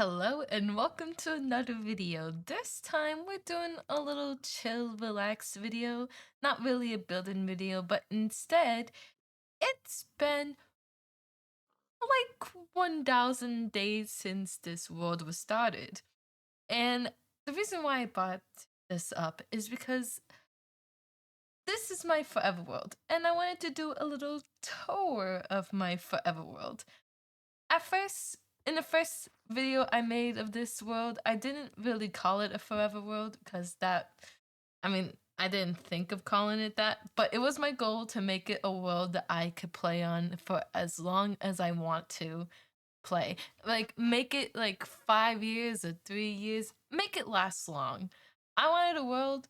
Hello and welcome to another video. This time we're doing a little chill, relax video. Not really a building video, but instead it's been like 1,000 days since this world was started. And the reason why I brought this up is because this is my forever world. And I wanted to do a little tour of my forever world. At first, in the first video I made of this world, I didn't really call it a forever world because I didn't think of calling it that, but it was my goal to make it a world that I could play on for as long as I want to play. Like, make it like 5 years or 3 years, make it last long. I wanted a world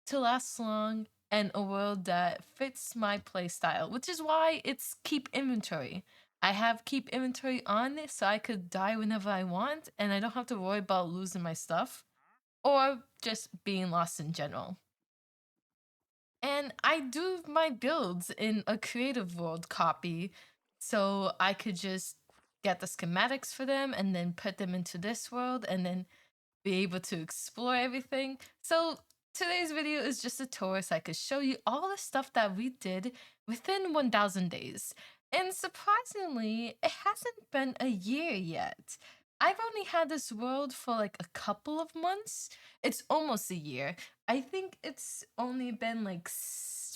to last long and a world that fits my play style, which is why it's keep inventory. I have keep inventory on it so I could die whenever I want and I don't have to worry about losing my stuff or just being lost in general. And I do my builds in a creative world copy so I could just get the schematics for them and then put them into this world and then be able to explore everything. So today's video is just a tour so I could show you all the stuff that we did within 1,000 days. And surprisingly, it hasn't been a year yet. I've only had this world for like a couple of months. It's almost a year. I think it's only been like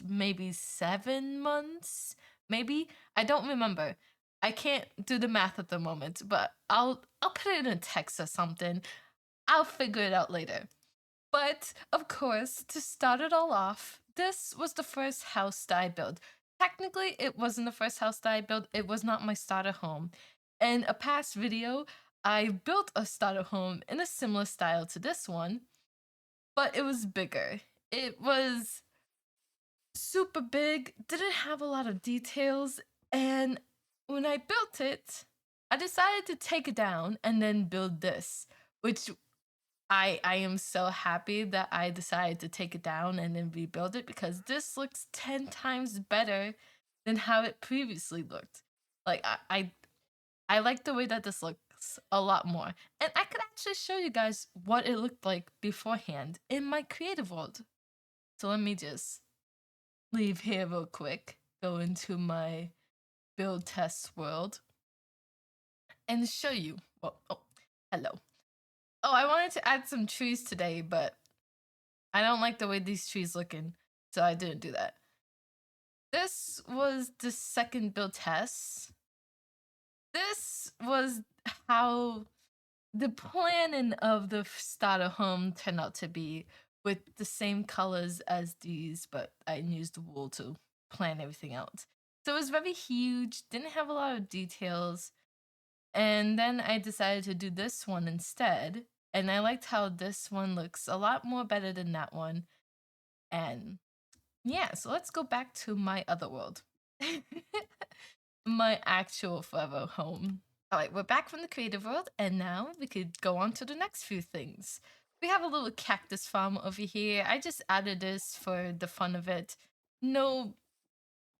maybe 7 months. Maybe I don't remember. I can't do the math at the moment, but I'll put it in a text or something. I'll figure it out later. But of course, to start it all off, this was the first house that I built. Technically, it wasn't the first house that I built. It was not my starter home. In a past video, I built a starter home in a similar style to this one, but it was bigger. It was super big, didn't have a lot of details, and when I built it, I decided to take it down and then build this, which I am so happy that I decided to take it down and then rebuild it because this looks 10 times better than how it previously looked. Like I like the way that this looks a lot more. And I could actually show you guys what it looked like beforehand in my creative world. So let me just leave here real quick, go into my build test world and show you. Hello. Oh, I wanted to add some trees today, but I don't like the way these trees looking, so I didn't do that. This was the second build test. This was how the planning of the starter home turned out to be with the same colors as these, but I used wool to plan everything out. So it was very huge, didn't have a lot of details. And then I decided to do this one instead. And I liked how this one looks a lot more better than that one. And yeah, so let's go back to my other world. My actual forever home. All right, we're back from the creative world, and now we could go on to the next few things. We have a little cactus farm over here. I just added this for the fun of it. No,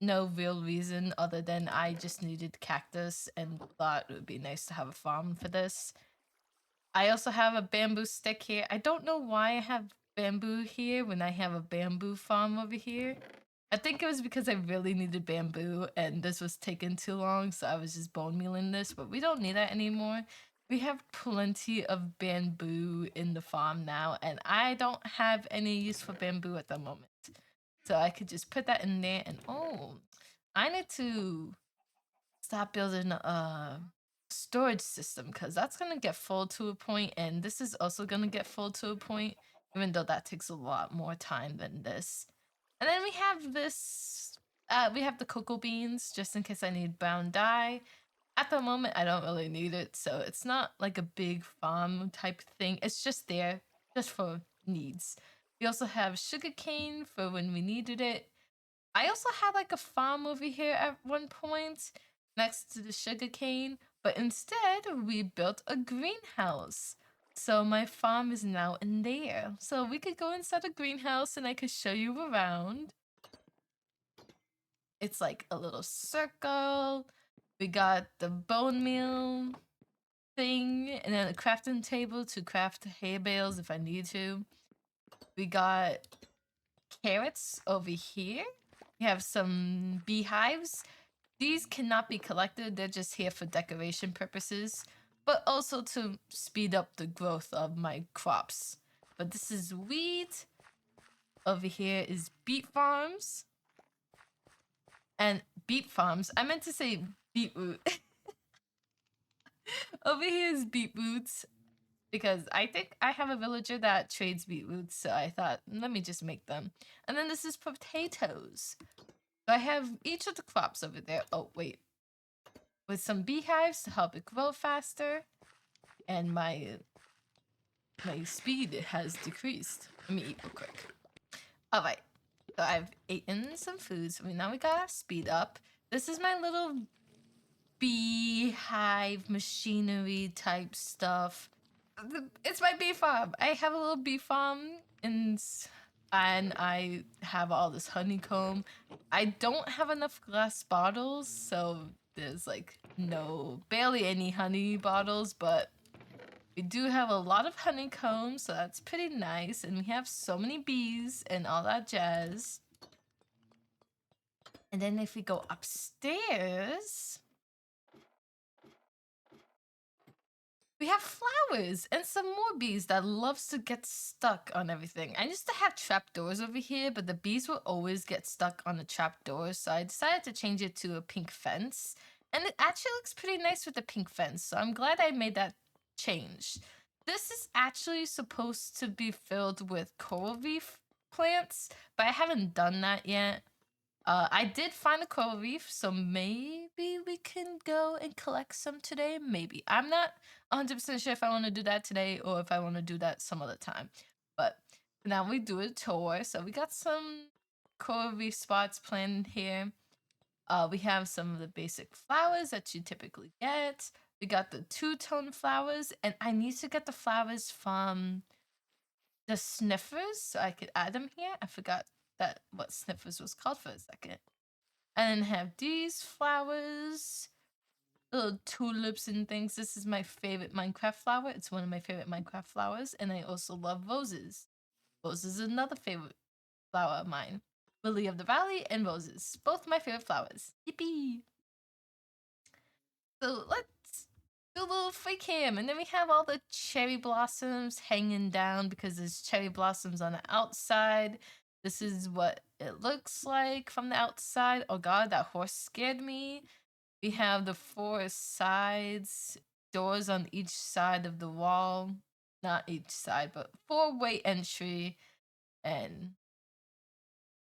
no real reason other than I just needed cactus and thought it would be nice to have a farm for this. I also have a bamboo stick here. I don't know why I have bamboo here when I have a bamboo farm over here. I think it was because I really needed bamboo and this was taking too long, so I was just bone mealing this, but we don't need that anymore. We have plenty of bamboo in the farm now, and I don't have any use for bamboo at the moment. So I could just put that in there and oh, I need to stop building a storage system because that's gonna get full to a point, and this is also gonna get full to a point, even though that takes a lot more time than this. And then we have this. We have the cocoa beans just in case I need brown dye. At the moment, I don't really need it, so it's not like a big farm type thing. It's just there, just for needs. We also have sugarcane for when we needed it. I also had like a farm over here at one point next to the sugarcane, but instead we built a greenhouse. So my farm is now in there. So we could go inside the greenhouse and I could show you around. It's like a little circle. We got the bone meal thing, and then a crafting table to craft hay bales if I need to. We got carrots over here. We have some beehives. These cannot be collected, they're just here for decoration purposes, but also to speed up the growth of my crops. But this is wheat. Over here is beet farms. And beet farms, I meant to say beetroot. Over here is beetroots because I think I have a villager that trades beetroots, so I thought, let me just make them. And then this is potatoes. So I have each of the crops over there. Oh, wait. With some beehives to help it grow faster. And my speed has decreased. Let me eat real quick. Alright. So I've eaten some food. So now we got our speed up. This is my little beehive machinery type stuff. It's my bee farm. I have a little bee farm and I have all this honeycomb. I don't have enough glass bottles, so there's like barely any honey bottles, but we do have a lot of honeycomb, so that's pretty nice. And we have so many bees and all that jazz. And then if we go upstairs, we have flowers and some more bees that loves to get stuck on everything. I used to have trapdoors over here, but the bees will always get stuck on the trapdoors, so I decided to change it to a pink fence. And it actually looks pretty nice with the pink fence, so I'm glad I made that change. This is actually supposed to be filled with coral reef plants, but I haven't done that yet. I did find a coral reef, so maybe we can go and collect some today. Maybe. I'm not 100% sure if I want to do that today or if I want to do that some other time. But now we do a tour. So we got some coral reef spots planned here. We have some of the basic flowers that you typically get. We got the two-tone flowers, and I need to get the flowers from the sniffers so I could add them here. I forgot that what sniffers was called for a second. And then have these flowers, little tulips and things. This is my favorite Minecraft flower. It's one of my favorite Minecraft flowers. And I also love roses. Roses is another favorite flower of mine. Lily of the Valley and roses. Both my favorite flowers. Yippee! So let's do a little free cam. And then we have all the cherry blossoms hanging down because there's cherry blossoms on the outside. This is what it looks like from the outside. Oh god, that horse scared me. We have the four sides, doors on each side of the wall. Not each side, but four-way entry. And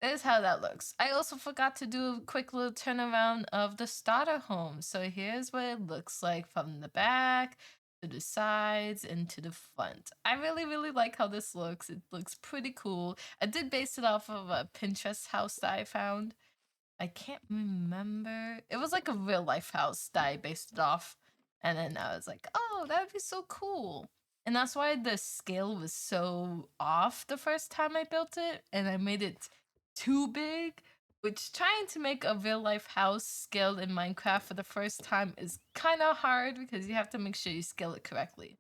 that is how that looks. I also forgot to do a quick little turnaround of the starter home. So here's what it looks like from the back to the sides and to the front. I really, really like how this looks. It looks pretty cool. I did base it off of a Pinterest house that I found. I can't remember. It was like a real life house that I based it off. And then I was like, oh, that would be so cool. And that's why the scale was so off the first time I built it. And I made it too big, which trying to make a real life house scaled in Minecraft for the first time is kind of hard because you have to make sure you scale it correctly.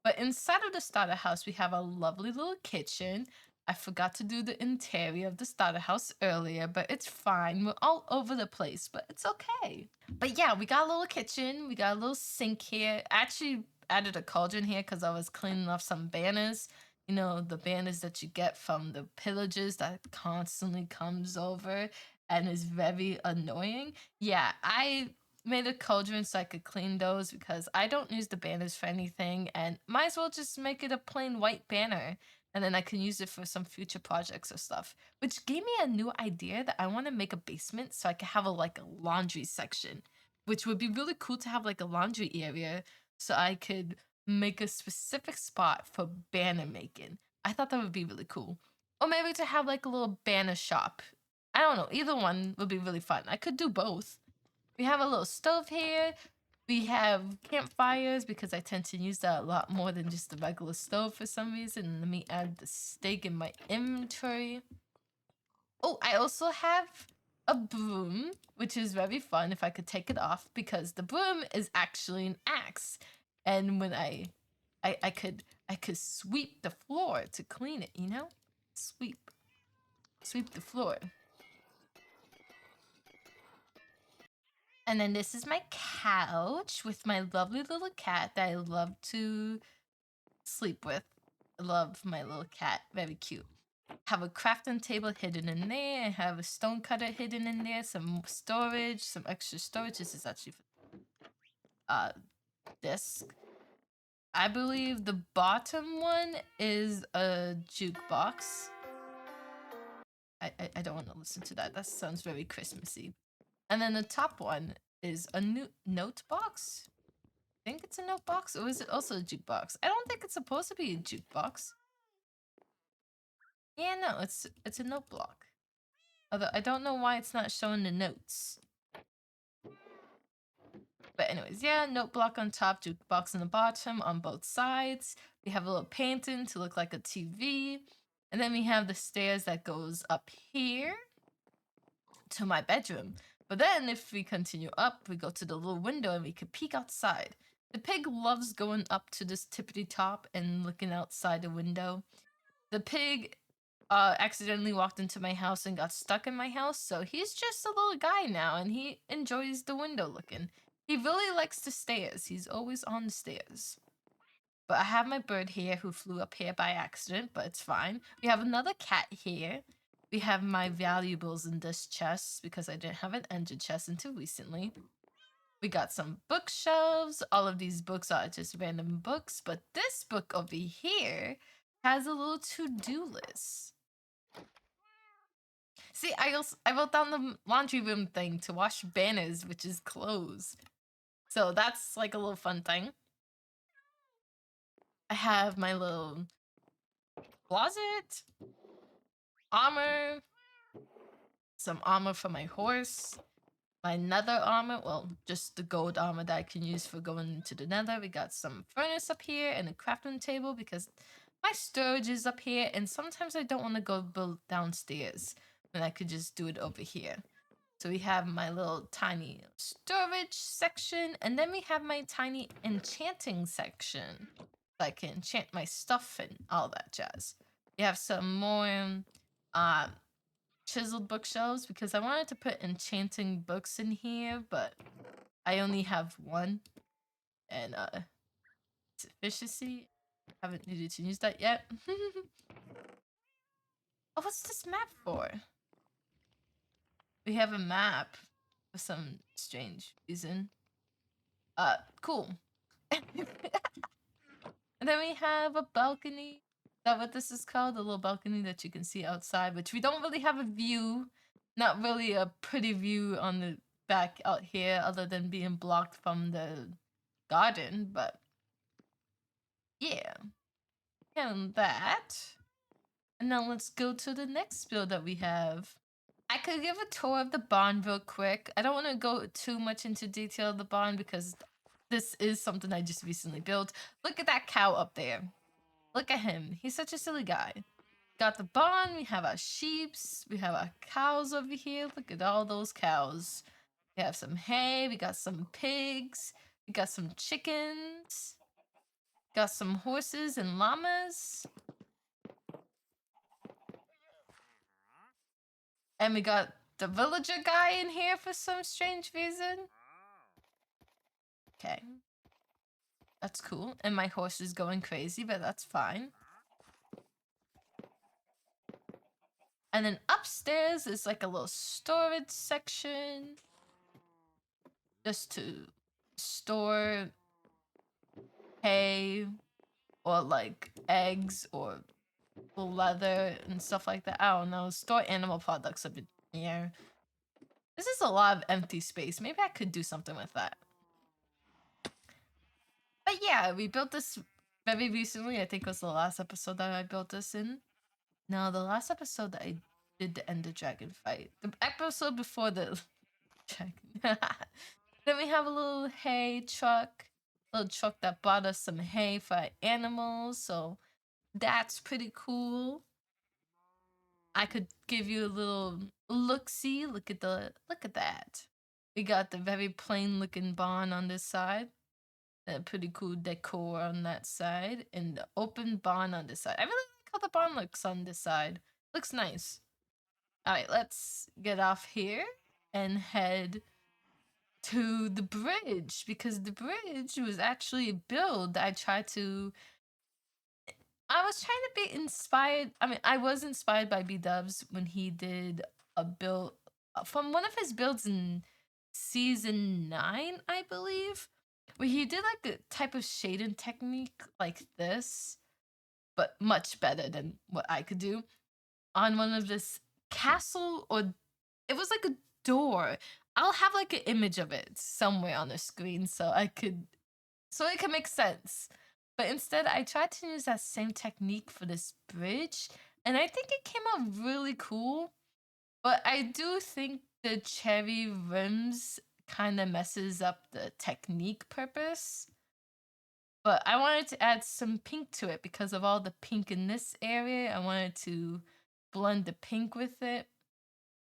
But inside of the starter house, we have a lovely little kitchen. I forgot to do the interior of the starter house earlier, but it's fine. We're all over the place, but it's okay. But yeah, we got a little kitchen. We got a little sink here. I actually added a cauldron here because I was cleaning off some banners. You know, the banners that you get from the pillagers that constantly comes over and is very annoying. Yeah, I made a cauldron so I could clean those because I don't use the banners for anything and might as well just make it a plain white banner and then I can use it for some future projects or stuff. Which gave me a new idea that I want to make a basement so I could have like a laundry section, which would be really cool to have like a laundry area so I could make a specific spot for banner making. I thought that would be really cool. Or maybe to have like a little banner shop. I don't know, either one would be really fun. I could do both. We have a little stove here. We have campfires because I tend to use that a lot more than just the regular stove for some reason. Let me add the steak in my inventory. Oh, I also have a broom, which is very fun if I could take it off because the broom is actually an axe. And when I could sweep the floor to clean it, you know? Sweep the floor. And then this is my couch with my lovely little cat that I love to sleep with. I love my little cat. Very cute. Have a crafting table hidden in there. I have a stone cutter hidden in there. Some storage, some extra storage. This is actually for desk. I believe the bottom one is a jukebox. I don't want to listen to that. That sounds very Christmassy. And then the top one is a new note box. I think it's a note box, or is it also a jukebox? I don't think it's supposed to be a jukebox. Yeah, no, it's a note block. Although I don't know why it's not showing the notes. But anyways, yeah, note block on top, jukebox on the bottom on both sides. We have a little painting to look like a TV. And then we have the stairs that goes up here to my bedroom. But then if we continue up, we go to the little window and we can peek outside. The pig loves going up to this tippity top and looking outside the window. The pig accidentally walked into my house and got stuck in my house, so he's just a little guy now and he enjoys the window looking. He really likes the stairs. He's always on the stairs. But I have my bird here who flew up here by accident, but it's fine. We have another cat here. We have my valuables in this chest because I didn't have an engine chest until recently. We got some bookshelves. All of these books are just random books, but this book over here has a little to-do list. See, I wrote down the laundry room thing to wash banners, which is clothes. So that's like a little fun thing. I have my little closet, armor, some armor for my horse, my nether armor, well, just the gold armor that I can use for going into the nether. We got some furnace up here and a crafting table because my storage is up here and sometimes I don't want to go build downstairs when I could just do it over here. So we have my little tiny storage section, and then we have my tiny enchanting section. So I can enchant my stuff and all that jazz. We have some more chiseled bookshelves because I wanted to put enchanting books in here, but I only have one. And it's efficiency. Haven't needed to use that yet. Oh, what's this map for? We have a map for some strange reason. Cool. And then we have a balcony. Is that what this is called? A little balcony that you can see outside, which we don't really have a view. Not really a pretty view on the back out here, other than being blocked from the garden, but yeah. And that. And now let's go to the next build that we have. I could give a tour of the barn real quick. I don't want to go too much into detail of the barn because this is something I just recently built. Look at that cow up there. Look at him. He's such a silly guy. Got the barn. We have our sheeps. We have our cows over here. Look at all those cows. We have some hay. We got some pigs. We got some chickens. Got some horses and llamas. And we got the villager guy in here for some strange reason. Okay. That's cool. And my horse is going crazy, but that's fine. And then upstairs is like a little storage section. Just to store hay or like eggs or leather and stuff like that. I don't know. Store animal products up in here. This is a lot of empty space. Maybe I could do something with that. But yeah, we built this very recently. I think it was the last episode that I built this in. No, the last episode that I did the Ender Dragon fight. The episode before the dragon. Then we have a little hay truck. Little truck that brought us some hay for our animals. So that's pretty cool. I could give you a little look-see. Look at that. We got the very plain looking barn on this side. A pretty cool decor on that side, and the open barn on this side. I really like how the barn looks on this side. Looks nice. All right, let's get off here and head to the bridge because the bridge was actually a build I tried to. I was trying to be inspired. I mean, I was inspired by B Dubs when he did a build from one of his builds in season 9, I believe, where he did like a type of shading technique like this, but much better than what I could do on one of this castle, or it was like a door. I'll have like an image of it somewhere on the screen so it can make sense. But instead, I tried to use that same technique for this bridge, and I think it came out really cool. But I do think the cherry rims kind of messes up the technique purpose. But I wanted to add some pink to it because of all the pink in this area. I wanted to blend the pink with it.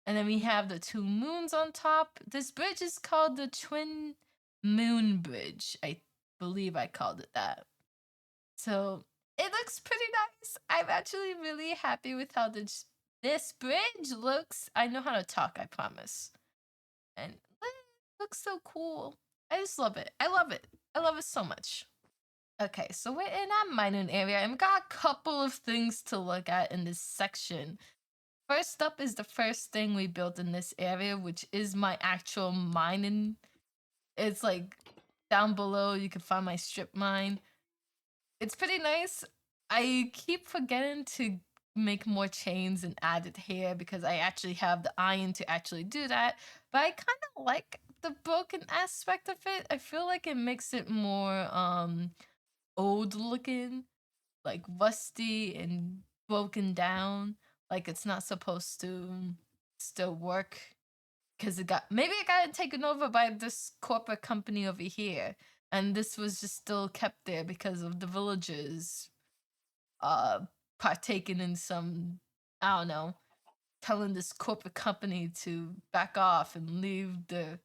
And then we have the two moons on top. This bridge is called the Twin Moon Bridge. I believe I called it that. So it looks pretty nice. I'm actually really happy with how this bridge looks. I know how to talk, I promise. And it looks so cool. I just love it. I love it. I love it so much. Okay, so we're in our mining area and we got a couple of things to look at in this section. First up is the first thing we built in this area, which is my actual mining. It's like down below, you can find my strip mine. It's pretty nice. I keep forgetting to make more chains and add it here because I actually have the iron to actually do that. But I kind of like the broken aspect of it. I feel like it makes it more old looking, like rusty and broken down, like it's not supposed to still work because it got taken over by this corporate company over here, and this was just still kept there because of the villagers uh partaking in some, I don't know, telling this corporate company to back off and leave the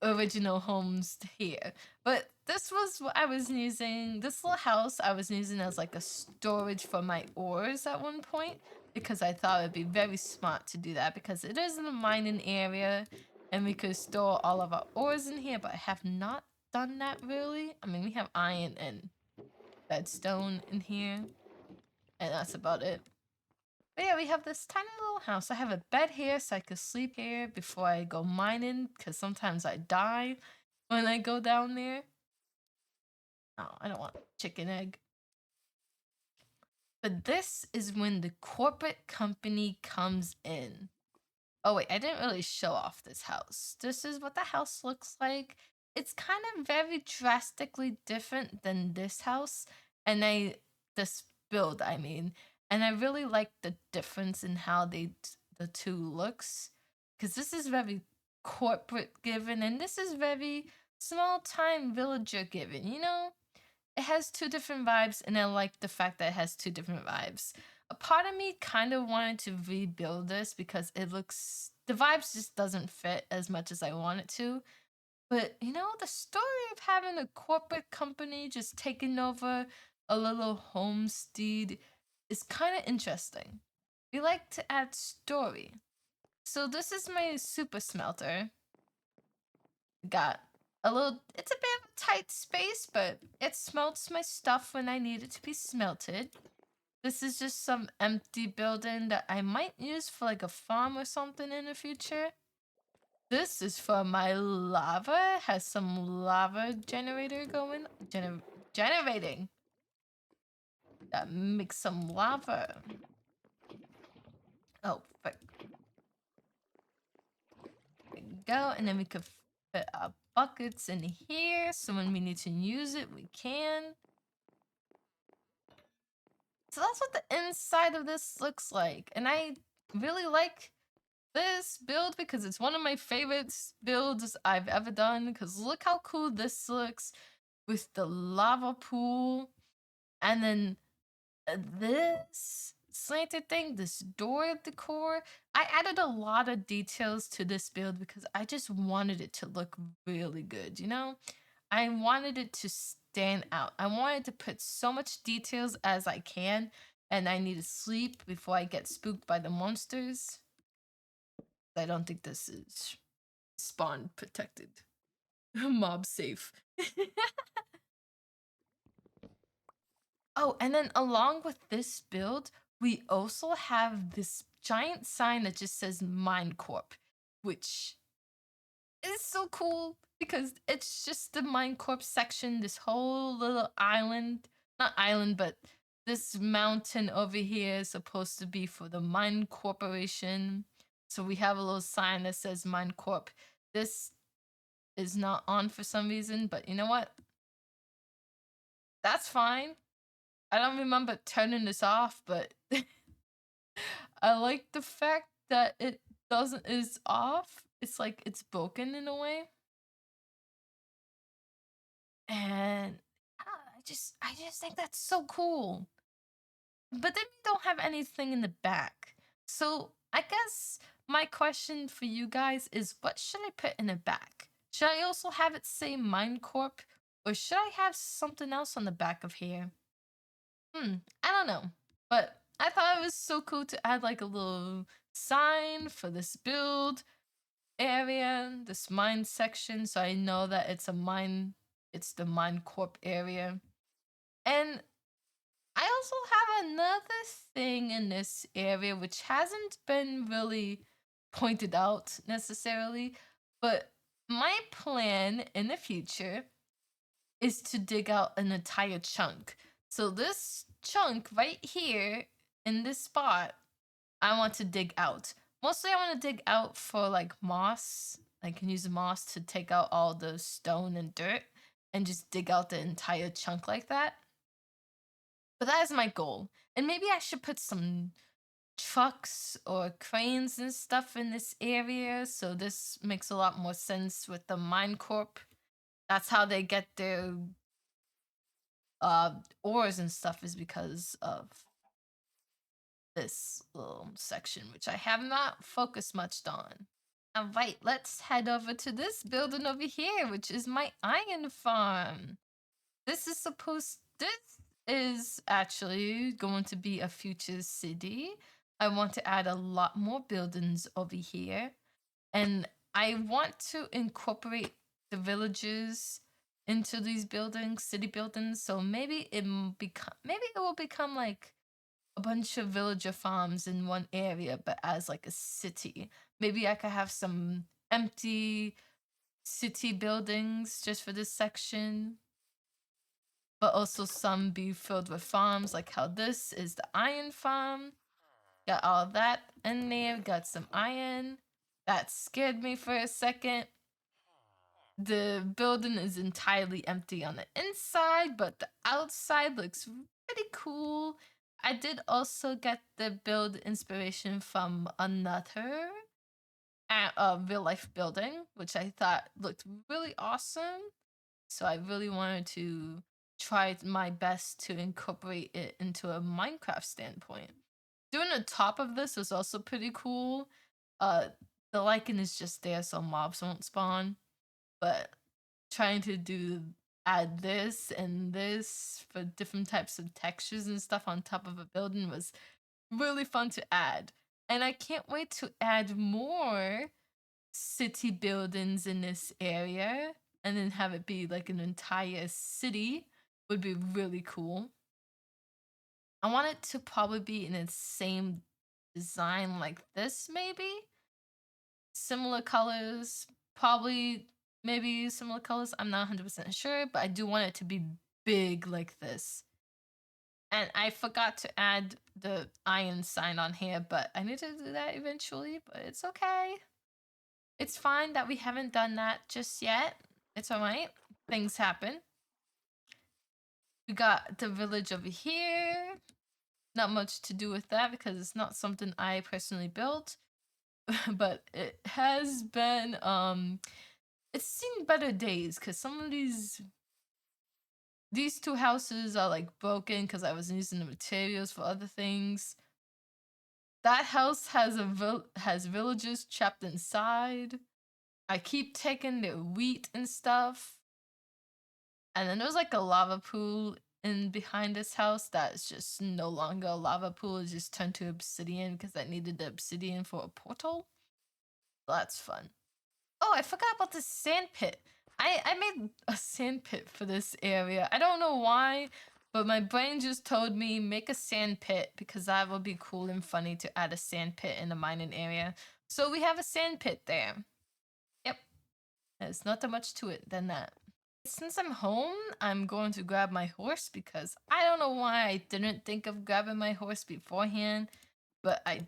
original homes here. But this was what I was using. This little house I was using as like a storage for my ores at one point because I thought it'd be very smart to do that because it is in a mining area and we could store all of our ores in here, but I have not done that really. I mean, we have iron and redstone in here, and that's about it. But yeah, we have this tiny little house. I have a bed here so I could sleep here before I go mining because sometimes I die when I go down there. Oh, I don't want chicken egg. But this is when the corporate company comes in. Oh wait, I didn't really show off this house. This is what the house looks like. It's kind of very drastically different than this house. And this build, I mean. And I really like the difference in how the two looks. Because this is very corporate given and this is very small time villager given, you know? It has two different vibes, and I like the fact that it has two different vibes. A part of me kind of wanted to rebuild this because the vibes just doesn't fit as much as I want it to. But you know, the story of having a corporate company just taking over a little homestead is kind of interesting. We like to add story. So this is my super smelter. Got it's a bit of a tight space, but it smelts my stuff when I need it to be smelted. This is just some empty building that I might use for like a farm or something in the future. This is for my lava. It has some lava generator going, generating. That makes some lava. Oh, frick. There we go, and then we could fit our buckets in here, so when we need to use it, we can. So that's what the inside of this looks like. And I really like this build because it's one of my favorite builds I've ever done. Because look how cool this looks with the lava pool. And then this slanted thing, this door decor. I added a lot of details to this build because I just wanted it to look really good, you know? I wanted it to stand out. I wanted to put so much details as I can, and I need to sleep before I get spooked by the monsters. I don't think this is spawn protected. Mob safe. Oh, and then along with this build, we also have this giant sign that just says Minecorp, which is so cool because it's just the Minecorp section, this whole little island, not island, but this mountain over here is supposed to be for the Mine Corporation. So we have a little sign that says Minecorp. This is not on for some reason, but you know what? That's fine. I don't remember turning this off, but I like the fact that it doesn't is off. It's like it's broken in a way. And I just think that's so cool. But then we don't have anything in the back. So I guess my question for you guys is what should I put in the back? Should I also have it say Minecorp? Or should I have something else on the back of here? I don't know. But I thought it was so cool to add like a little sign for this build area, this mine section, so I know that it's a mine, it's the mine corp area. And I also have another thing in this area which hasn't been really pointed out necessarily, but my plan in the future is to dig out an entire chunk. So this chunk right here in this spot, I want to dig out. Mostly I want to dig out for like moss. I can use moss to take out all the stone and dirt and just dig out the entire chunk like that. But that is my goal. And maybe I should put some trucks or cranes and stuff in this area. So this makes a lot more sense with the Minecorp. That's how they get their ores and stuff is because of this little section, which I have not focused much on. All right, let's head over to this building over here, which is my iron farm. This is actually going to be a future city. I want to add a lot more buildings over here. And I want to incorporate the villages into these buildings, city buildings. So maybe maybe it will become like a bunch of villager farms in one area, but as like a city. Maybe I could have some empty city buildings just for this section, but also some be filled with farms, like how this is the iron farm. Got all that in there, got some iron. That scared me for a second. The building is entirely empty on the inside, but the outside looks pretty cool. I did also get the build inspiration from another real life building, which I thought looked really awesome. So I really wanted to try my best to incorporate it into a Minecraft standpoint. Doing the top of this was also pretty cool. Uh, the lichen is just there so mobs won't spawn, but trying to add this and this for different types of textures and stuff on top of a building was really fun to add. And I can't wait to add more city buildings in this area and then have it be like an entire city would be really cool. I want it to probably be in the same design like this, maybe similar colors, probably maybe similar colors. I'm not 100% sure, but I do want it to be big like this. And I forgot to add the iron sign on here, but I need to do that eventually, but it's okay. It's fine that we haven't done that just yet. It's all right. Things happen. We got the village over here. Not much to do with that because it's not something I personally built. But it has been it's seen better days because some of these two houses are like broken because I was using the materials for other things. That house has villagers trapped inside. I keep taking their wheat and stuff. And then there was like a lava pool in behind this house that's just no longer a lava pool. It just turned to obsidian because I needed the obsidian for a portal. That's fun. Oh, I forgot about the sand pit. I made a sand pit for this area. I don't know why, but my brain just told me make a sand pit because that would be cool and funny to add a sand pit in the mining area. So we have a sand pit there. Yep. There's not that much to it than that. Since I'm home, I'm going to grab my horse because I don't know why I didn't think of grabbing my horse beforehand, but I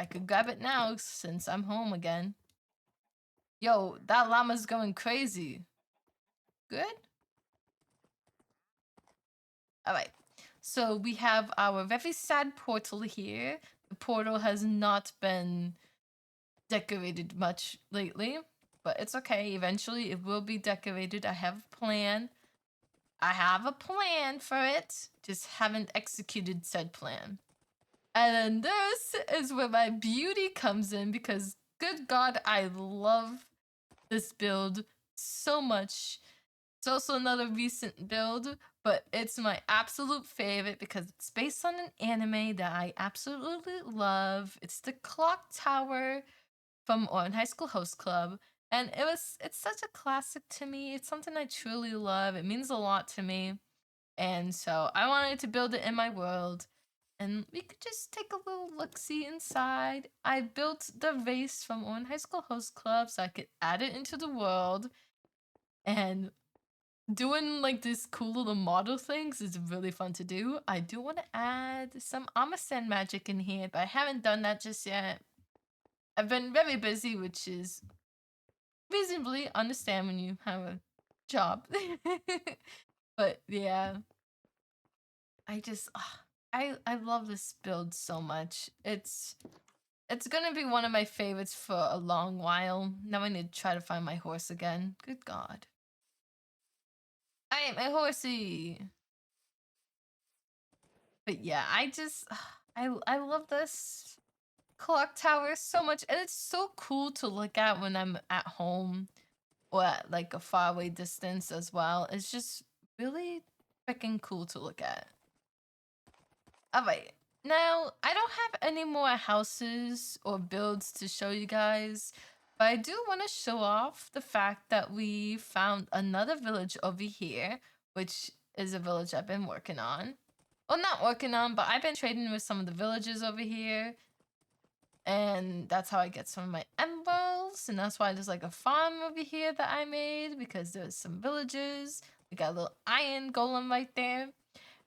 could grab it now since I'm home again. Yo, that llama's going crazy. Good? Alright. So we have our very sad portal here. The portal has not been decorated much lately, but it's okay. Eventually it will be decorated. I have a plan. I have a plan for it. Just haven't executed said plan. And then this is where my beauty comes in because good God, I love this build so much. It's also another recent build, but it's my absolute favorite because it's based on an anime that I absolutely love. It's the Clock Tower from Ouran High School Host Club. And it's such a classic to me. It's something I truly love. It means a lot to me. And so I wanted to build it in my world. And we could just take a little look-see inside. I built the vase from Ouran High School Host Club so I could add it into the world. And doing like this cool little model things is really fun to do. I do want to add some Amasen magic in here, but I haven't done that just yet. I've been very busy, which is reasonably understand when you have a job. But yeah, I just I love this build so much. It's gonna be one of my favorites for a long while. Now I need to try to find my horse again. Good God. Alright, my horsey. But yeah, I just I love this clock tower so much, and it's so cool to look at when I'm at home or at like a faraway distance as well. It's just really freaking cool to look at. Alright, now I don't have any more houses or builds to show you guys, but I do want to show off the fact that we found another village over here, which is a village I've been working on. Well, not working on, but I've been trading with some of the villagers over here. And that's how I get some of my emeralds. And that's why there's like a farm over here that I made because there's some villagers. We got a little iron golem right there.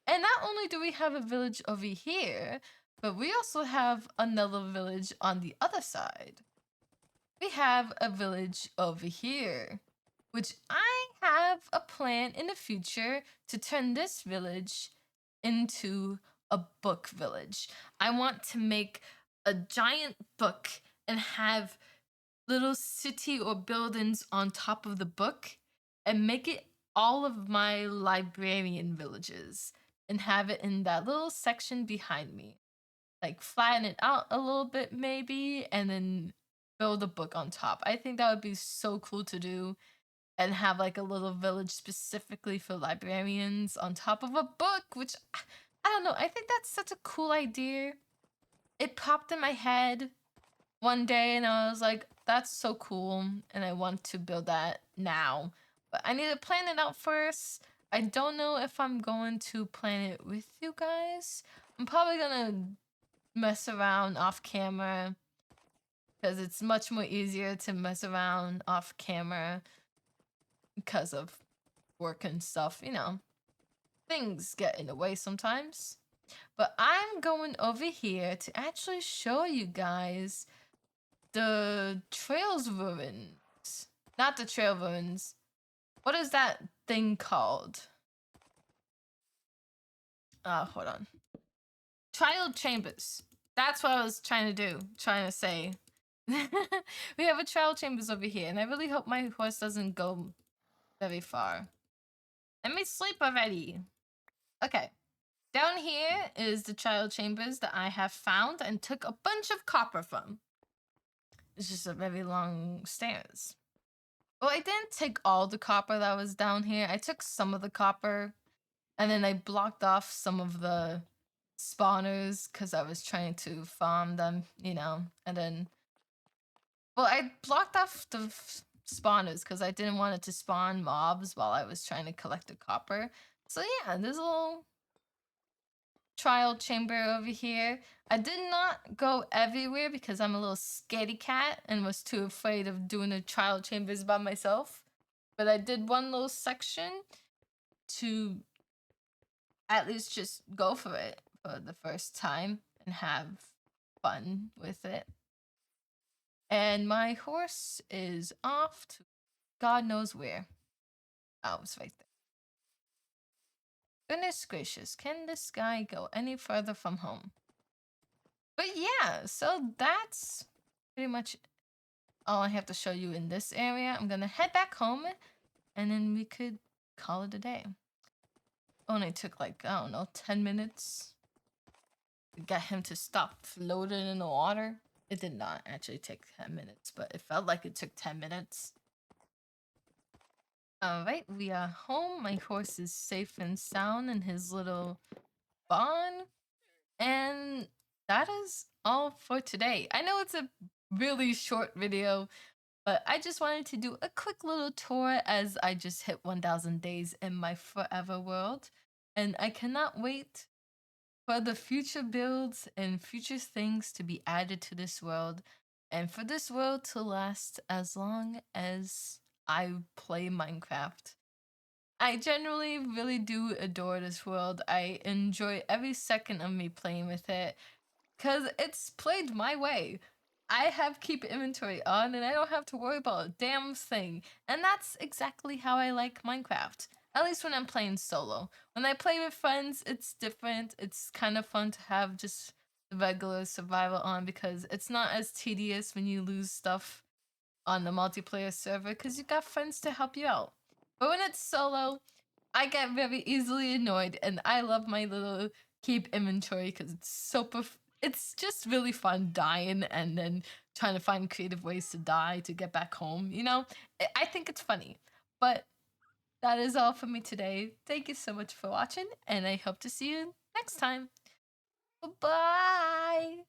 And not only do we have a village over here, but we also have another village on the other side. We have a village over here, which I have a plan in the future to turn this village into a book village. I want to make a giant book and have little city or buildings on top of the book and make it all of my librarian villages and have it in that little section behind me. Like flatten it out a little bit maybe and then build a book on top. I think that would be so cool to do and have like a little village specifically for librarians on top of a book, which I don't know. I think that's such a cool idea. It popped in my head one day and I was like, that's so cool. And I want to build that now. But I need to plan it out first. I don't know if I'm going to plan it with you guys. I'm probably gonna mess around off camera because it's much more easier to mess around off camera because of work and stuff, you know. Things get in the way sometimes. But I'm going over here to actually show you guys the trails ruins. Not the trail ruins. What is that thing called? Hold on. Trial chambers. That's what I was trying to do. Trying to say. We have a trial chambers over here, and I really hope my horse doesn't go very far. Let me sleep already. Okay. Down here is the trial chambers that I have found and took a bunch of copper from. It's just a very long stairs. Well, I didn't take all the copper that was down here. I took some of the copper and then I blocked off some of the spawners because I was trying to farm them, you know, and then, well, I blocked off the spawners because I didn't want it to spawn mobs while I was trying to collect the copper. So yeah, there's a little trial chamber over here. I did not go everywhere because I'm a little scaredy cat and was too afraid of doing the trial chambers by myself. But I did one little section to at least just go for it for the first time and have fun with it. And my horse is off to God knows where. Oh, it's right there. Goodness gracious, can this guy go any further from home? But yeah, so that's pretty much all I have to show you in this area. I'm gonna head back home and then we could call it a day. Only took like, I don't know, 10 minutes to get him to stop floating in the water. It did not actually take 10 minutes, but it felt like it took 10 minutes. Alright, we are home. My horse is safe and sound in his little barn. And that is all for today. I know it's a really short video, but I just wanted to do a quick little tour as I just hit 1000 days in my forever world. And I cannot wait for the future builds and future things to be added to this world, and for this world to last as long as I play Minecraft. I generally really do adore this world. I enjoy every second of me playing with it because it's played my way. I have keep inventory on and I don't have to worry about a damn thing. And that's exactly how I like Minecraft. At least when I'm playing solo. When I play with friends, it's different. It's kind of fun to have just the regular survival on because it's not as tedious when you lose stuff on the multiplayer server because you got friends to help you out. But when it's solo, I get very easily annoyed, and I love my little keep inventory because it's it's just really fun dying and then trying to find creative ways to die to get back home. You know, I think it's funny. But that is all for me today. Thank you so much for watching, and I hope to see you next time. Bye.